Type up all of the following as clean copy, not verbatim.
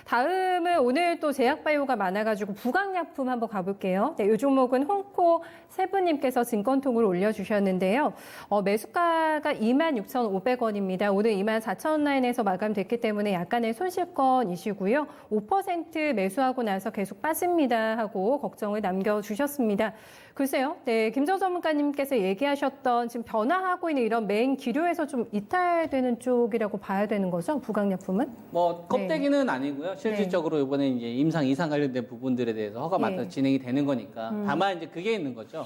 다음은 오늘 또 제약바이오가 많아가지고 부강약품 한번 가볼게요. 네, 이 종목은 홍코 세부님께서 증권통을 올려주셨는데요. 매수가가 26,500원입니다. 오늘 24,000원 라인에서 마감됐기 때문에 약간의 손실권이시고요. 5% 매수하고 나서 계속 빠집니다 하고 걱정을 남겨주셨습니다. 글쎄요, 네, 김정 전문가님께서 얘기하셨던 지금 변화하고 있는 이런 메인 기류에서 좀 이탈되는 쪽이라고 봐야 되는 거죠? 부강약품은? 뭐 껍데기는 아니고요. 실질적으로 이번에 이제 임상 이상 관련된 부분들에 대해서 허가 맡아서 진행이 되는 거니까. 다만 이제 그게 있는 거죠.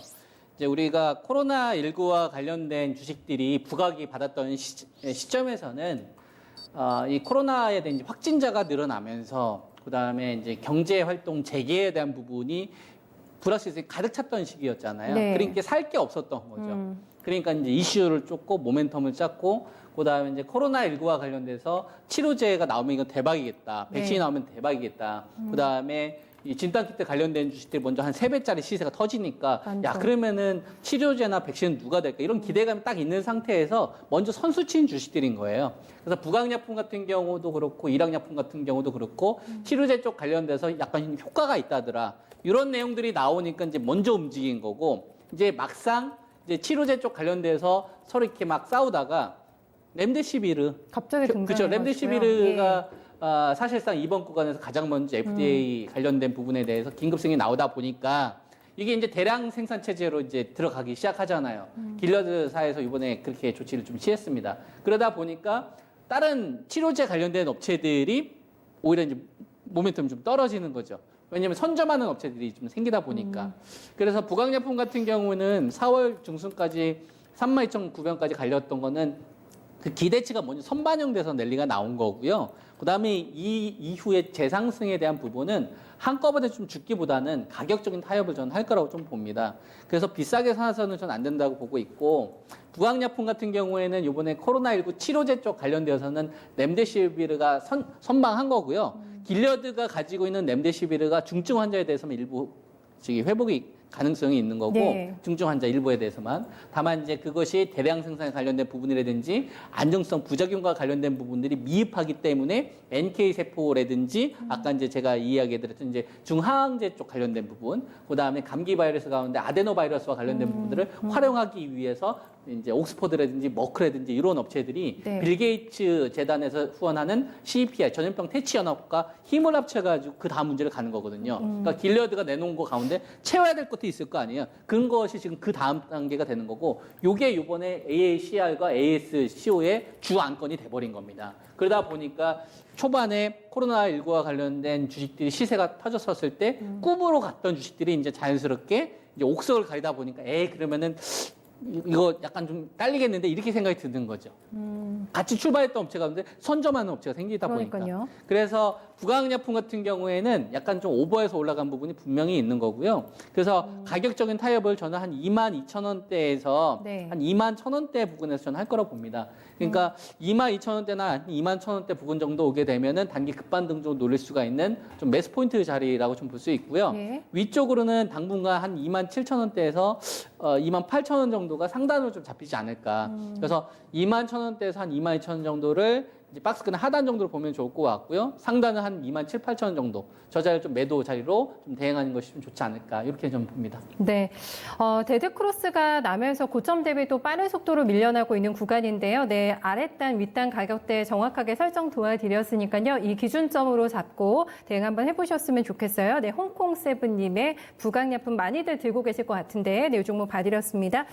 이제 우리가 코로나19와 관련된 주식들이 부각이 받았던 시점에서는 이 코로나에 대한 확진자가 늘어나면서 그다음에 이제 경제 활동 재개에 대한 부분이 불확실성이 가득 찼던 시기였잖아요. 네. 그러니까 살 게 없었던 거죠. 그러니까 이제 이슈를 쫓고 모멘텀을 짰고 그다음에 이제 코로나19와 관련돼서 치료제가 나오면 이건 대박이겠다. 백신이 나오면 대박이겠다. 그다음에 이 진단키트 관련된 주식들이 먼저 한 3배짜리 시세가 터지니까 야 그러면은 치료제나 백신은 누가 될까 이런 기대감이 딱 있는 상태에서 먼저 선수친 주식들인 거예요. 그래서 부강약품 같은 경우도 그렇고 일학약품 같은 경우도 그렇고 치료제 쪽 관련돼서 약간 효과가 있다더라. 이런 내용들이 나오니까 이제 먼저 움직인 거고 이제 막상 이제 치료제 쪽 관련돼서 서로 이렇게 막 싸우다가 렘데시비르 갑자기 등장해가지고요. 그렇죠. 렘데시비르가 사실상 이번 구간에서 가장 먼저 FDA 관련된 부분에 대해서 긴급 승인이 나오다 보니까 이게 이제 대량 생산 체제로 이제 들어가기 시작하잖아요. 길러드사에서 이번에 그렇게 조치를 좀 취했습니다. 그러다 보니까 다른 치료제 관련된 업체들이 오히려 이제 모멘텀이 좀 떨어지는 거죠. 왜냐하면 선점하는 업체들이 좀 생기다 보니까. 그래서 부강약품 같은 경우는 4월 중순까지 32,900원까지 갈렸던 거는 그 기대치가 먼저 선반영돼서 랠리가 나온 거고요. 그다음에 이 이후에 재상승에 대한 부분은 한꺼번에 좀 죽기보다는 가격적인 타협을 저는 할 거라고 좀 봅니다. 그래서 비싸게 사서는 전 안 된다고 보고 있고 부강약품 같은 경우에는 이번에 코로나19 치료제 쪽 관련되어서는 렘데시비르가 선방한 거고요. 길려드가 가지고 있는 렘데시비르가 중증 환자에 대해서는 일부 회복이 가능성이 있는 거고 네. 중증 환자 일부에 대해서만 다만 이제 그것이 대량 생산에 관련된 부분이라든지 안정성 부작용과 관련된 부분들이 미흡하기 때문에 NK 세포라든지 아까 이제 제가 이야기해드렸던 이제 중항제 쪽 관련된 부분 그다음에 감기 바이러스 가운데 아데노 바이러스와 관련된 부분들을 활용하기 위해서 이제 옥스퍼드라든지 머크라든지 이런 업체들이 네. 빌 게이츠 재단에서 후원하는 CEPI 전염병 퇴치 연합과 힘을 합쳐가지고 그 다음 문제를 가는 거거든요. 그러니까 길러드가 내놓은 거 가운데 채워야 될 것도 있을 거 아니에요. 그런 것이 지금 그 다음 단계가 되는 거고, 요게 이번에 AACR과 ASCO의 주 안건이 돼버린 겁니다. 그러다 보니까 초반에 코로나19와 관련된 주식들이 시세가 터졌었을 때 꿈으로 갔던 주식들이 이제 자연스럽게 이제 옥석을 가리다 보니까 그러면은 이거 약간 좀 딸리겠는데 이렇게 생각이 드는 거죠. 같이 출발했던 업체가 있는데 선점하는 업체가 생기다 그러니까요. 보니까. 그래서 부강약품 같은 경우에는 약간 좀 오버해서 올라간 부분이 분명히 있는 거고요. 그래서 가격적인 타협을 저는 한 22,000원대에서 네. 한 21,000원대 부근에서 저는 할 거라고 봅니다. 그러니까 22,000원대나 21,000원대 부근 정도 오게 되면은 단기 급반등 정도 노릴 수가 있는 좀 매스 포인트 자리라고 좀 볼 수 있고요. 네. 위쪽으로는 당분간 한 27,000원대에서 28,000원 정도가 상단으로 좀 잡히지 않을까. 그래서 21,000원대에서 한 22,000원 정도를 이제 박스권 하단 정도로 보면 좋을 것 같고요. 상단은 한 27,800원 정도. 저 자리를 좀 매도 자리로 좀 대응하는 것이 좀 좋지 않을까. 이렇게 좀 봅니다. 네, 데드크로스가 나면서 고점 대비 또 빠른 속도로 밀려나고 있는 구간인데요. 네, 아랫단, 윗단 가격대 정확하게 설정 도와드렸으니까요. 이 기준점으로 잡고 대응 한번 해보셨으면 좋겠어요. 네, 홍콩 세븐님의 부강약품 많이들 들고 계실 것 같은데, 네, 이 종목 봐드렸습니다.